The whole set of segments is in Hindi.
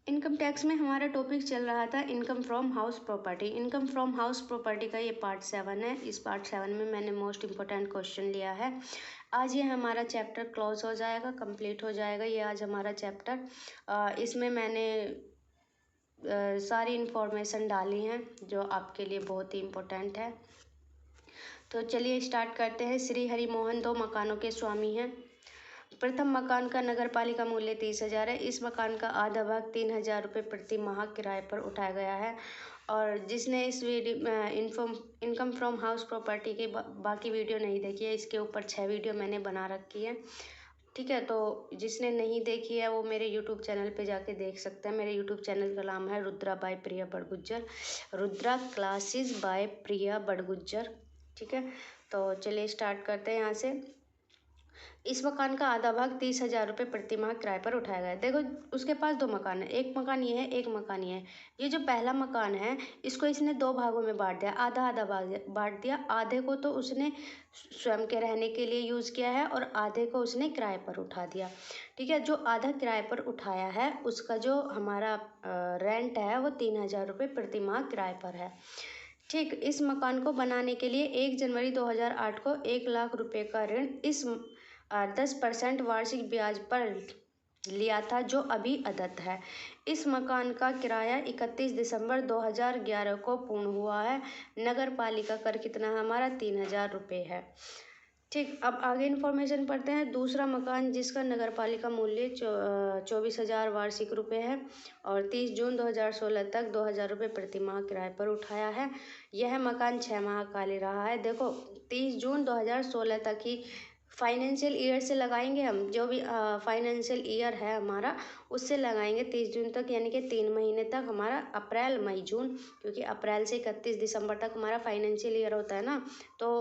इनकम टैक्स में हमारा टॉपिक चल रहा था income from house property. Income from house property का ये पार्ट 7 है। इस पार्ट 7 में मैंने मोस्ट इम्पोर्टेंट क्वेश्चन लिया है। आज ये हमारा चैप्टर क्लोज हो जाएगा, कंप्लीट हो जाएगा। ये आज हमारा चैप्टर इसमें मैंने सारी इन्फॉर्मेशन डाली हैं जो आपके लिए बहुत ही इम्पोर्टेंट है। तो चलिए स्टार्ट करते हैं। श्री हरि मोहन 2 मकानों के स्वामी हैं। प्रथम मकान का नगर पालिका मूल्य 30,000 है। इस मकान का आधा भाग 3,000 रुपये प्रति माह किराए पर उठाया गया है। और जिसने इस video income from house property की बाकी वीडियो नहीं देखी है, इसके ऊपर 6 वीडियो मैंने बना रखी है, ठीक है। तो जिसने नहीं देखी है वो मेरे यूट्यूब चैनल पे जाके देख सकते हैं। मेरे यूट्यूब चैनल का नाम है Rudra by Priya Badgujjar, Rudra classes by Priya Badgujjar, ठीक है। तो चलिए स्टार्ट करते हैं यहाँ से। इस मकान का आधा भाग 30,000 रुपये प्रति माह किराए पर उठाया गया है। देखो उसके पास 2 मकान है, एक मकान ये है, एक मकान ये है। ये जो पहला मकान है इसको इसने 2 भागों में बांट दिया, आधा आधा भाग बांट दिया। आधे को तो उसने स्वयं के रहने के लिए यूज़ किया है और आधे को उसने किराए पर उठा दिया, ठीक है। जो आधा किराए पर उठाया है उसका जो हमारा रेंट है वो 3,000 रुपये प्रति माह किराए पर है, ठीक। इस मकान को बनाने के लिए 1 जनवरी 2008 को 1 लाख रुपए का ऋण इस 10% वार्षिक ब्याज पर लिया था, जो अभी अदत्त है। इस मकान का किराया 31 दिसंबर 2011 को पूर्ण हुआ है। नगर पालिका कर कितना है हमारा 3,000 रुपये है, ठीक। अब आगे इन्फॉर्मेशन पढ़ते हैं। दूसरा मकान जिसका नगर पालिका मूल्य 24,000 वार्षिक रुपये है और 30 जून 2016 तक 2,000 रुपये प्रति माह किराए पर उठाया है। यह मकान 6 माह खाली रहा है। देखो 30 जून 2016 तक ही फाइनेंशियल ईयर से लगाएंगे हम, जो भी फाइनेंशियल ईयर है हमारा उससे लगाएंगे 30 जून तक, यानी कि 3 महीने तक हमारा अप्रैल मई जून, क्योंकि अप्रैल से 31 दिसंबर तक हमारा फाइनेंशियल ईयर होता है ना। तो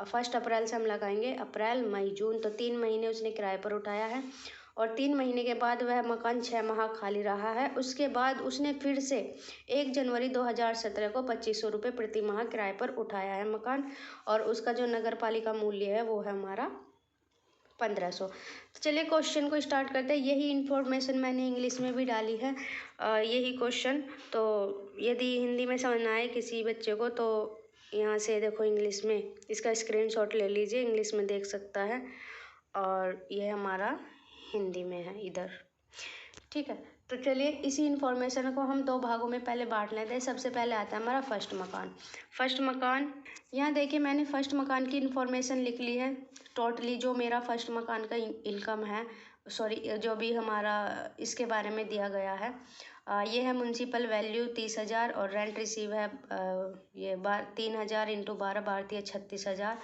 1 अप्रैल से हम लगाएंगे अप्रैल मई जून, तो 3 महीने उसने किराए पर उठाया है और 3 महीने के बाद वह मकान 6 माह खाली रहा है। उसके बाद उसने फिर से 1 जनवरी 2017 को 2,500 रुपये प्रति माह किराए पर उठाया है मकान और उसका जो नगर पालिका मूल्य है वो है हमारा 1,500। तो चलिए क्वेश्चन को स्टार्ट करते हैं। यही इन्फॉर्मेशन मैंने इंग्लिश में भी डाली है, यही क्वेश्चन। तो यदि हिंदी में समझना आए किसी बच्चे को तो यहाँ से देखो इंग्लिश में इसका स्क्रीनशॉट ले लीजिए, इंग्लिश में देख सकता है और ये हमारा हिंदी में है इधर, ठीक है। तो चलिए इसी इन्फॉर्मेशन को हम 2 भागों में पहले बांट लेते हैं। सबसे पहले आता है हमारा फर्स्ट मकान। फर्स्ट मकान, यहाँ देखिए मैंने फर्स्ट मकान की इन्फॉर्मेशन लिख ली है। टोटली जो मेरा फर्स्ट मकान का इनकम है, सॉरी जो भी हमारा इसके बारे में दिया गया है, ये है म्यूनसिपल वैल्यू 30,000 और रेंट रिसीव है ये 3,000 इंटू 12 भारतीय 36,000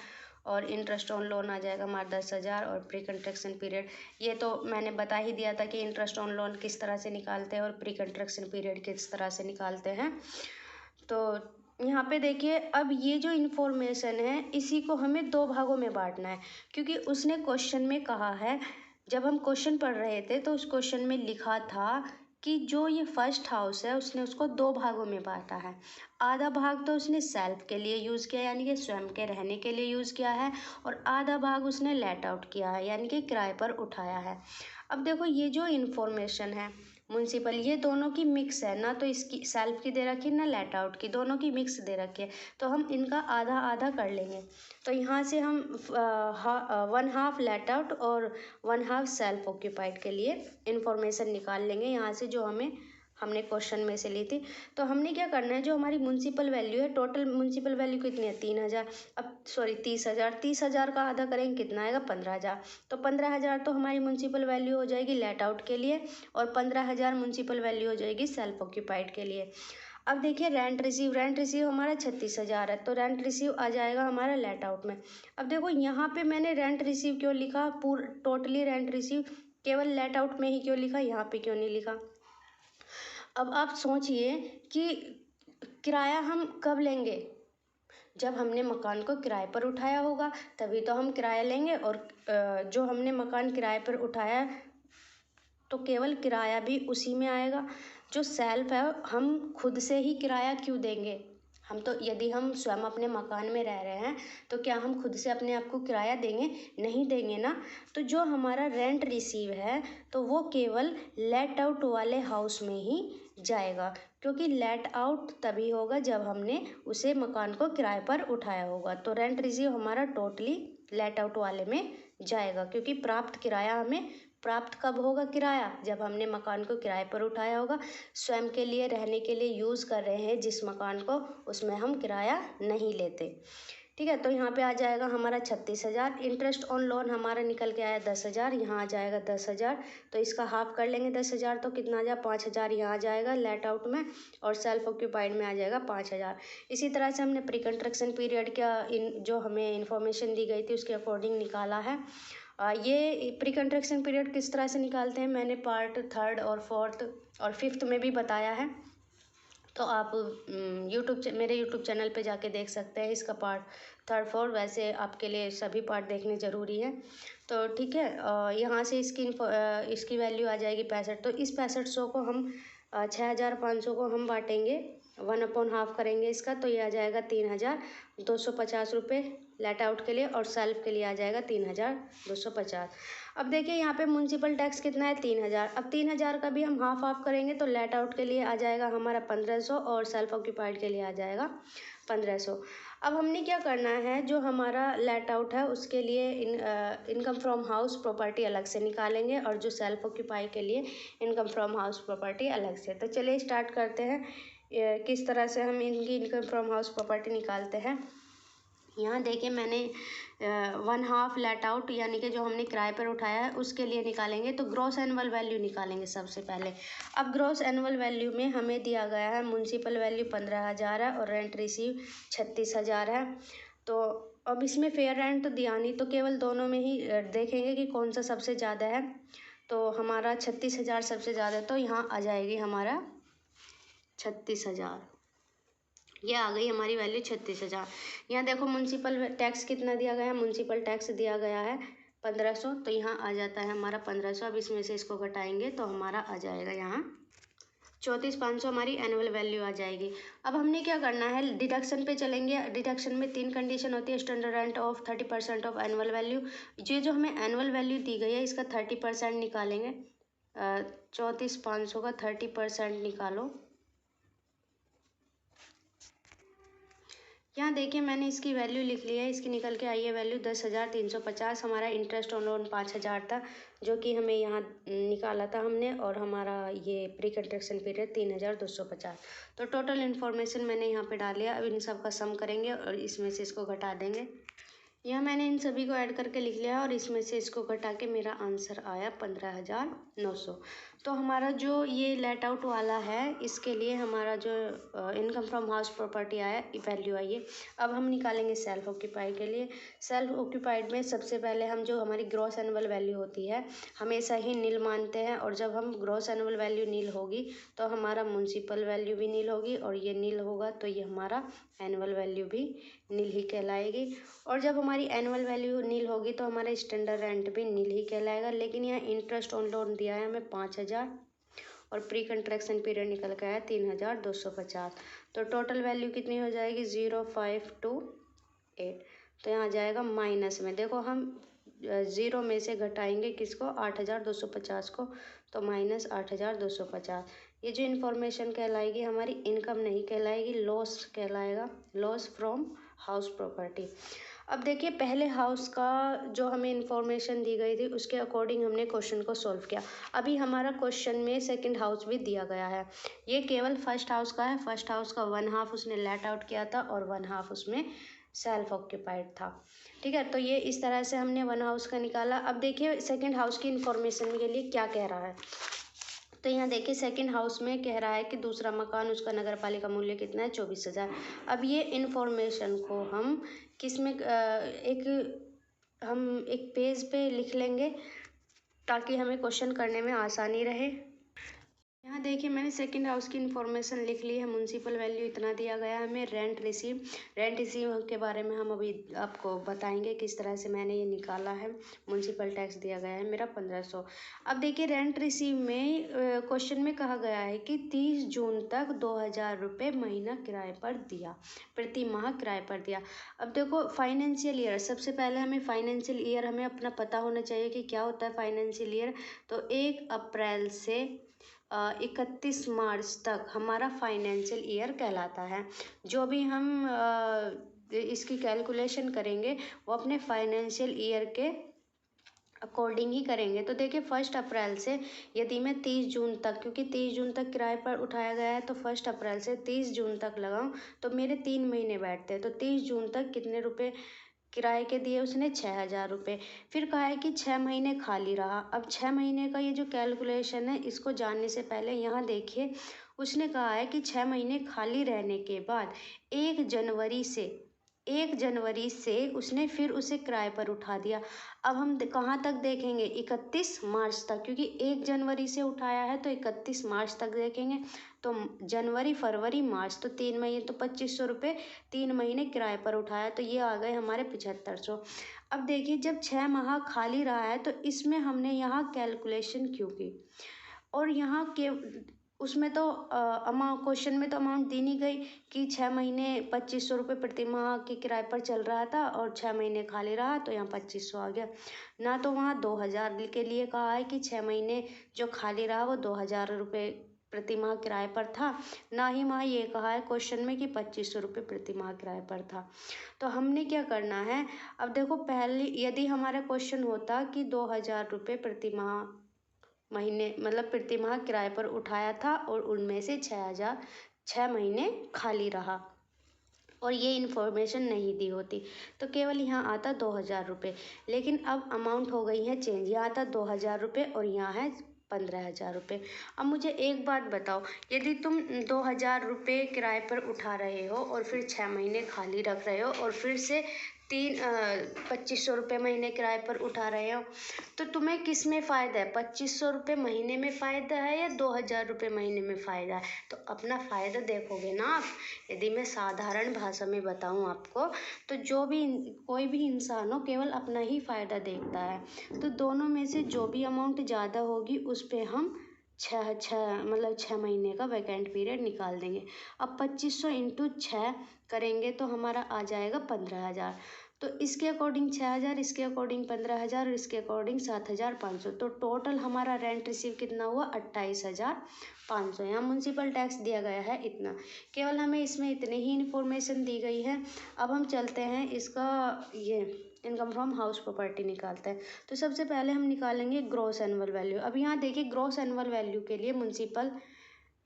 और इंटरेस्ट ऑन लोन आ जाएगा हमारा 10,000 और प्री कंस्ट्रक्शन पीरियड, ये तो मैंने बता ही दिया था कि इंटरेस्ट ऑन लोन किस तरह से निकालते हैं और प्री कंस्ट्रक्शन पीरियड किस तरह से निकालते हैं। तो यहाँ पे देखिए अब ये जो इन्फॉर्मेशन है इसी को हमें 2 भागों में बांटना है, क्योंकि उसने क्वेश्चन में कहा है, जब हम क्वेश्चन पढ़ रहे थे तो उस क्वेश्चन में लिखा था कि जो ये फर्स्ट हाउस है उसने उसको 2 भागों में बांटा है। आधा भाग तो उसने सेल्फ के लिए यूज़ किया यानी कि स्वयं के रहने के लिए यूज़ किया है और आधा भाग उसने लेट आउट किया है यानी कि किराए पर उठाया है। अब देखो ये जो इन्फॉर्मेशन है म्यूनसिपल, ये दोनों की मिक्स है, ना तो इसकी सेल्फ की दे रखी ना लेट आउट की, दोनों की मिक्स दे रखी है। तो हम इनका आधा आधा कर लेंगे। तो यहाँ से हम 1/2 लेट आउट और 1/2 सेल्फ ऑक्यूपाइड के लिए इन्फॉर्मेशन निकाल लेंगे यहाँ से, जो हमने क्वेश्चन में से ली थी। तो हमने क्या करना है, जो हमारी म्यूनसिपल वैल्यू है, टोटल म्यूनसिपल वैल्यू कितनी है 3,000, अब सॉरी 30,000, 30,000 का आधा करेंगे कितना आएगा 15,000। तो 15,000 तो हमारी म्यूनसिपल वैल्यू हो जाएगी लेट आउट के लिए और 15,000 म्यूनसिपल वैल्यू हो जाएगी सेल्फ ऑक्यूपाइड के लिए। अब देखिए रेंट रिसीव हमारा 36,000 है, तो रेंट रिसीव आ जाएगा हमारा लेट आउट में। अब देखो यहाँ पे मैंने रेंट रिसीव क्यों लिखा, टोटली रेंट रिसीव, केवल लेट आउट में ही क्यों लिखा, यहाँ पे क्यों नहीं लिखा। अब आप सोचिए कि किराया हम कब लेंगे, जब हमने मकान को किराए पर उठाया होगा तभी तो हम किराया लेंगे। और जो हमने मकान किराए पर उठाया तो केवल किराया भी उसी में आएगा। जो सेल्फ है हम खुद से ही किराया क्यों देंगे, हम तो यदि हम स्वयं अपने मकान में रह रहे हैं तो क्या हम खुद से अपने आप को किराया देंगे? नहीं देंगे ना। तो जो हमारा रेंट रिसीव है तो वो केवल लेट आउट वाले हाउस में ही जाएगा, क्योंकि लेट आउट तभी होगा जब हमने उसे मकान को किराए पर उठाया होगा। तो रेंट रिसीव हमारा टोटली लेट आउट वाले में जाएगा, क्योंकि प्राप्त किराया हमें प्राप्त कब होगा? किराया जब हमने मकान को किराए पर उठाया होगा। स्वयं के लिए रहने के लिए यूज़ कर रहे हैं जिस मकान को, उसमें हम किराया नहीं लेते। ठीक है, तो यहाँ पे आ जाएगा हमारा 36,000। इंटरेस्ट ऑन लोन हमारा निकल के आया 10,000, यहाँ आ जाएगा 10,000। तो इसका हाफ कर लेंगे 10,000 तो कितना आ जाए 5,000 यहाँ आ जाएगा लेट आउट में, और सेल्फ ऑक्यूपाइड में आ जाएगा 5,000। इसी तरह से हमने प्री कंस्ट्रक्शन पीरियड का जो हमें इन्फॉर्मेशन दी गई थी उसके अकॉर्डिंग निकाला है। ये प्री कंस्ट्रक्शन पीरियड किस तरह से निकालते हैं मैंने पार्ट 3 और 4 और 5 में भी बताया है, तो आप मेरे यूट्यूब चैनल पे जाके देख सकते हैं इसका पार्ट 3, 4। वैसे आपके लिए सभी पार्ट देखने ज़रूरी है। तो ठीक है, यहाँ से इसकी वैल्यू आ जाएगी 65। तो इस 6500 को हम 6,500 को हम बांटेंगे, 1/2 करेंगे इसका, तो ये आ जाएगा 3,250 रुपये लेट आउट के लिए, और सेल्फ के लिए आ जाएगा 3,250। अब देखिए यहाँ पे म्यूनसिपल टैक्स कितना है 3,000। अब 3,000 का भी हम हाफ करेंगे तो लेट आउट के लिए आ जाएगा हमारा 1,500 और सेल्फ ऑक्यूपाइड के लिए आ जाएगा 1,500। अब हमने क्या करना है, जो हमारा लेट आउट है उसके लिए इनकम फ्रॉम हाउस प्रॉपर्टी अलग से निकालेंगे, और जो सेल्फ ऑक्यूपाई के लिए इनकम फ्रॉम हाउस प्रॉपर्टी अलग से। तो चलिए स्टार्ट करते हैं किस तरह से हम इनकी इनकम फ्रॉम हाउस प्रॉपर्टी निकालते हैं। यहाँ देखिए मैंने 1/2 लेट आउट यानी कि जो हमने किराए पर उठाया है उसके लिए निकालेंगे, तो ग्रॉस एनुअल वैल्यू निकालेंगे सबसे पहले। अब ग्रॉस एनुअल वैल्यू में हमें दिया गया है म्यूनसिपल वैल्यू 15,000 है और रेंट रिसीव 36,000 है। तो अब इसमें फेयर रेंट तो दिया नहीं, तो केवल दोनों में ही देखेंगे कि कौन सा सबसे ज़्यादा है। तो हमारा 36,000 सबसे ज़्यादा है, तो यहाँ आ जाएगी हमारा 36,000। ये आ गई हमारी वैल्यू 36,000। यहाँ देखो म्यूनसिपल टैक्स कितना दिया गया है, म्यूनसिपल टैक्स दिया गया है 1,500, तो यहाँ आ जाता है हमारा 1,500। अब इसमें से इसको घटाएंगे तो हमारा आ जाएगा यहाँ 34,500 हमारी एनुअल वैल्यू आ जाएगी। अब हमने क्या करना है, डिडक्शन पे चलेंगे। डिडक्शन में 3 कंडीशन होती है, standard rent of 30% of annual value. जो हमें एनुअल वैल्यू दी गई है इसका 30% निकालेंगे। 34,500 का 30% निकालो। यहाँ देखिए मैंने इसकी वैल्यू लिख ली है, इसकी निकल के आई है वैल्यू 10,350। हमारा इंटरेस्ट ऑन लोन 5,000 था जो कि हमें यहाँ निकाला था हमने, और हमारा ये प्री कंस्ट्रक्शन पीरियड 3,250। तो टोटल इन्फॉर्मेशन मैंने यहाँ पे डाल लिया। अब इन सब का सम करेंगे और इसमें से इसको घटा देंगे। यहाँ मैंने इन सभी को ऐड करके लिख लिया और इसमें से इसको घटा के मेरा आंसर आया 15,900। तो हमारा जो ये लेट आउट वाला है इसके लिए हमारा जो इनकम फ्रॉम हाउस प्रॉपर्टी आया वैल्यू आई है। अब हम निकालेंगे सेल्फ ऑक्यूपाइड के लिए। सेल्फ ऑक्यूपाइड में सबसे पहले हम जो हमारी ग्रॉस एनुअल वैल्यू होती है हमेशा ही नील मानते हैं, और जब हम ग्रॉस एनुअल वैल्यू नील होगी तो हमारा म्यूनसिपल वैल्यू भी नील होगी, और ये नील होगा तो ये हमारा एनुअल वैल्यू भी नील ही कहलाएगी। और जब हमारी एनुअल वैल्यू नील होगी तो हमारा स्टैंडर्ड रेंट भी नील ही कहलाएगा। लेकिन यहाँ इंटरेस्ट ऑन लोन दिया है हमें 5,000 और प्री कंस्ट्रक्शन पीरियड निकल के आया 3,250। तो टोटल वैल्यू कितनी हो जाएगी 0,528। तो यहाँ आ जाएगा माइनस में। देखो हम 0 में से घटाएंगे किसको 8,250 को, तो माइनस 8,250। ये जो इन्फॉर्मेशन कहलाएगी हमारी इनकम नहीं कहलाएगी, लॉस कहलाएगा, लॉस फ्रॉम हाउस प्रॉपर्टी। अब देखिए पहले हाउस का जो हमें इन्फॉर्मेशन दी गई थी उसके अकॉर्डिंग हमने क्वेश्चन को सॉल्व किया। अभी हमारा क्वेश्चन में सेकंड हाउस भी दिया गया है। ये केवल फर्स्ट हाउस का है। फर्स्ट हाउस का 1/2 उसने लेट आउट किया था और 1/2 उसमें सेल्फ ऑक्यूपाइड था। ठीक है, तो ये इस तरह से हमने 1 हाउस का निकाला। अब देखिए सेकंड हाउस की इन्फॉर्मेशन के लिए क्या कह रहा है। तो यहाँ देखिए सेकंड हाउस में कह रहा है कि दूसरा मकान उसका नगर पालिका मूल्य कितना है 24,000। अब ये इन्फॉर्मेशन को हम किस में हम एक पेज पे लिख लेंगे ताकि हमें क्वेश्चन करने में आसानी रहे। यहाँ देखिए मैंने सेकंड हाउस की इन्फॉर्मेशन लिख ली है। म्युनिसिपल वैल्यू इतना दिया गया है हमें। रेंट रिसीव के बारे में हम अभी आपको बताएंगे किस तरह से मैंने ये निकाला है। म्युनिसिपल टैक्स दिया गया है मेरा 1500। अब देखिए रेंट रिसीव में क्वेश्चन में कहा गया है कि 30 जून तक 2000 रुपये महीना किराए पर दिया, प्रति माह किराए पर दिया। अब देखो फाइनेंशियल ईयर, सबसे पहले हमें फाइनेंशियल ईयर हमें अपना पता होना चाहिए कि क्या होता है फाइनेंशियल ईयर। तो 1 अप्रैल से 31 मार्च तक हमारा फाइनेंशियल ईयर कहलाता है। जो भी हम इसकी कैलकुलेशन करेंगे वो अपने फाइनेंशियल ईयर के अकॉर्डिंग ही करेंगे। तो देखिए 1 अप्रैल से यदि मैं 30 जून तक, क्योंकि 30 जून तक किराए पर उठाया गया है, तो 1 अप्रैल से 30 जून तक लगाऊं तो मेरे 3 महीने बैठते हैं। तो 30 जून तक कितने रुपए किराए के दिए उसने? 6000 रुपये। फिर कहा है कि 6 महीने खाली रहा। अब 6 महीने का ये जो कैलकुलेशन है इसको जानने से पहले यहाँ देखिए उसने कहा है कि 6 महीने खाली रहने के बाद 1 जनवरी से उसने फिर उसे किराए पर उठा दिया। अब हम कहाँ तक देखेंगे? 31 मार्च तक, क्योंकि 1 जनवरी से उठाया है तो 31 मार्च तक देखेंगे। तो जनवरी, फरवरी, मार्च, तो 3 महीने, तो 2500 रुपये 3 महीने किराए पर उठाया, तो ये आ गए हमारे 7500। अब देखिए जब 6 माह खाली रहा है तो इसमें हमने यहाँ कैलकुलेशन क्यों की? और यहाँ के उसमें तो अमाउंट, क्वेश्चन में तो अमाउंट दी नहीं गई कि 6 महीने 2500 रुपये प्रति माह के किराए पर चल रहा था और 6 महीने खाली रहा तो यहाँ 2500 आ गया। ना तो वहाँ 2000 के लिए कहा है कि 6 महीने जो खाली रहा वो 2000 रुपये प्रति माह किराए पर था, ना ही वहाँ ये कहा है क्वेश्चन में कि 2500 रुपये प्रति माह किराए पर था। तो हमने क्या करना है? अब देखो पहले यदि हमारा क्वेश्चन होता कि 2000 रुपये प्रति माह महीने मतलब प्रति माह किराए पर उठाया था और उनमें से 6 महीने खाली रहा और ये इन्फॉर्मेशन नहीं दी होती तो केवल यहाँ आता 2000 रुपये। लेकिन अब अमाउंट हो गई है चेंज, यहाँ आता 2000 रुपये और यहाँ है 15,000 रुपये। अब मुझे एक बात बताओ, यदि तुम 2000 रुपये किराए पर उठा रहे हो और फिर 6 महीने खाली रख रहे हो और फिर से 2500 रुपये महीने किराए पर उठा रहे हो, तो तुम्हें किस में फ़ायदा है? 2500 रुपये महीने में फ़ायदा है या 2000 रुपये महीने में फ़ायदा है? तो अपना फ़ायदा देखोगे ना आप। यदि मैं साधारण भाषा में बताऊं आपको तो कोई भी इंसान हो केवल अपना ही फ़ायदा देखता है। तो दोनों में से जो भी अमाउंट ज़्यादा होगी उस पर हम 6 महीने का वैकेंट पीरियड निकाल देंगे। अब 2500 इंटू 6 करेंगे तो हमारा आ जाएगा 15,000। तो इसके अकॉर्डिंग 6000, इसके अकॉर्डिंग 15,000 और इसके अकॉर्डिंग 7,500। तो टोटल हमारा रेंट रिसीव कितना हुआ? 28,500। यहाँ म्युनिसिपल टैक्स दिया गया है इतना, केवल हमें इसमें इतनी ही इन्फॉर्मेशन दी गई है। अब हम चलते हैं इसका ये इनकम फ्रॉम हाउस प्रॉपर्टी निकालते हैं। तो सबसे पहले हम निकालेंगे ग्रॉस एनुअल वैल्यू। अब यहाँ देखिए ग्रॉस एनुअल वैल्यू के लिए म्युनिसिपल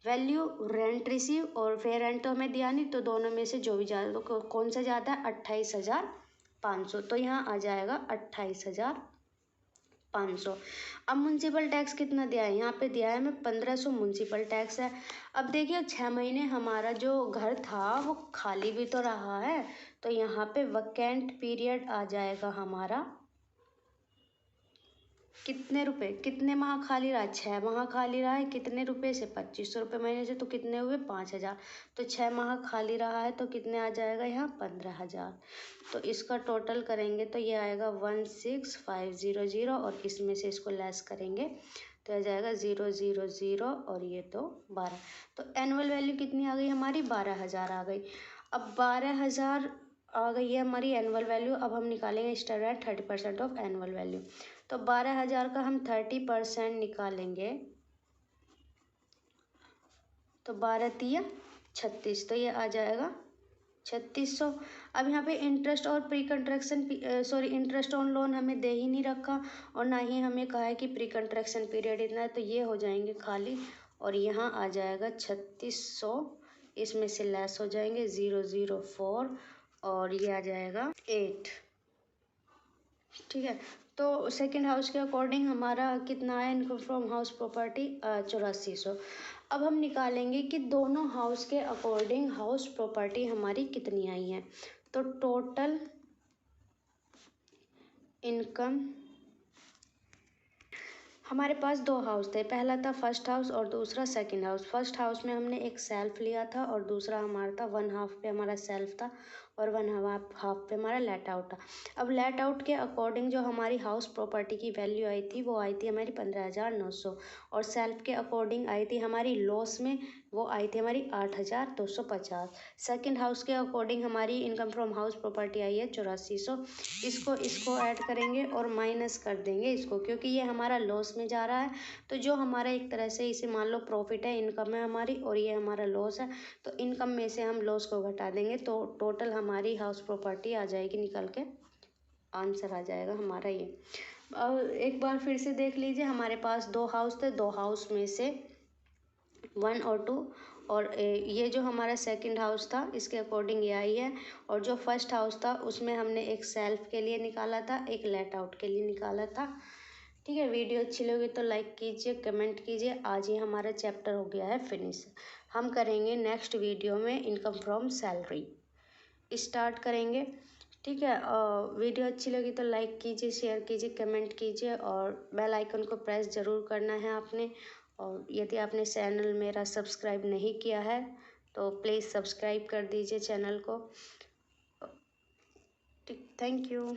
वैल्यू, रेंट रिसीव और फेयर रेंट तो हमें दिया नहीं, तो दोनों में से जो भी ज़्यादा, तो कौन सा ज़्यादा है? 28,500। तो यहाँ आ जाएगा 28,500। अब म्युनिसिपल टैक्स कितना दिया है? यहाँ पे दिया है हमें 1500 म्युनिसिपल टैक्स है। अब देखिए 6 महीने हमारा जो घर था वो खाली भी तो रहा है, तो यहाँ पे वैकेंट पीरियड आ जाएगा हमारा कितने रुपए? कितने माह खाली रहा? 6 माह खाली रहा है। कितने रुपए से? 2500 रुपये महीने से। तो कितने हुए? 5000। तो 6 माह खाली रहा है तो कितने आ जाएगा यहाँ? 15,000। तो इसका टोटल करेंगे तो ये आएगा 16,500 और इसमें से इसको लेस करेंगे तो आ जाएगा 000 और ये तो 12। तो एनुअल वैल्यू कितनी आ गई हमारी? 12,000 आ गई। अब 12,000 आ गई है हमारी एनुअल वैल्यू। अब हम निकालेंगे स्टैंडर्ड 30% ऑफ एनुअल वैल्यू। तो 12,000 का हम 30% निकालेंगे तो 12 तिया 36, तो ये आ जाएगा 3600। अब यहाँ पे इंटरेस्ट और pre contraction interest on loan हमें दे ही नहीं रखा और ना ही हमें कहा है कि प्री कंट्रैक्शन पीरियड इतना है, तो ये हो जाएंगे खाली और यहाँ आ जाएगा 3600। इसमें से लेस हो जाएंगे 004 और ये आ जाएगा 8। ठीक है, तो सेकंड हाउस के अकॉर्डिंग हमारा कितना है इनकम फ्रॉम हाउस प्रॉपर्टी? 8400। अब हम निकालेंगे कि दोनों हाउस के अकॉर्डिंग हाउस प्रॉपर्टी हमारी कितनी आई है। तो टोटल इनकम हमारे पास दो हाउस थे, पहला था फर्स्ट हाउस और दूसरा सेकंड हाउस। फर्स्ट हाउस में हमने एक सेल्फ लिया था और दूसरा हमारा था 1/2 पे हमारा सेल्फ था और 1/2 पे हमारा लेट आउट था। अब लेट आउट के अकॉर्डिंग जो हमारी हाउस प्रॉपर्टी की वैल्यू आई थी वो आई थी हमारी 15,900 और सेल्फ के अकॉर्डिंग आई थी हमारी लॉस में, वो आई थी हमारी 8,250। सेकंड हाउस के अकॉर्डिंग हमारी इनकम फ्रॉम हाउस प्रॉपर्टी आई है 8400। इसको ऐड करेंगे और माइनस कर देंगे इसको, क्योंकि ये हमारा लॉस में जा रहा है। तो जो हमारा एक तरह से इसे मान लो प्रॉफिट है, इनकम है हमारी, और ये हमारा लॉस है, तो इनकम में से हम लॉस को घटा देंगे तो टोटल हमारी हाउस प्रॉपर्टी आ जाएगी निकल के, आंसर आ जाएगा हमारा ये। अब एक बार फिर से देख लीजिए, हमारे पास दो हाउस थे, दो हाउस में से 1 और 2, और ये जो हमारा सेकंड हाउस था इसके अकॉर्डिंग ये आई है, और जो फर्स्ट हाउस था उसमें हमने एक सेल्फ के लिए निकाला था, एक लेट आउट के लिए निकाला था। ठीक है, वीडियो अच्छी लगी तो लाइक कीजिए, कमेंट कीजिए। आज ही हमारा चैप्टर हो गया है फिनिश। हम करेंगे नेक्स्ट वीडियो में इनकम फ्रॉम सैलरी स्टार्ट करेंगे। ठीक है, वीडियो अच्छी लगी तो लाइक कीजिए, शेयर कीजिए, कमेंट कीजिए और बेल आइकन को प्रेस ज़रूर करना है आपने। और यदि आपने चैनल मेरा सब्सक्राइब नहीं किया है तो प्लीज़ सब्सक्राइब कर दीजिए चैनल को। ठीक, थैंक यू।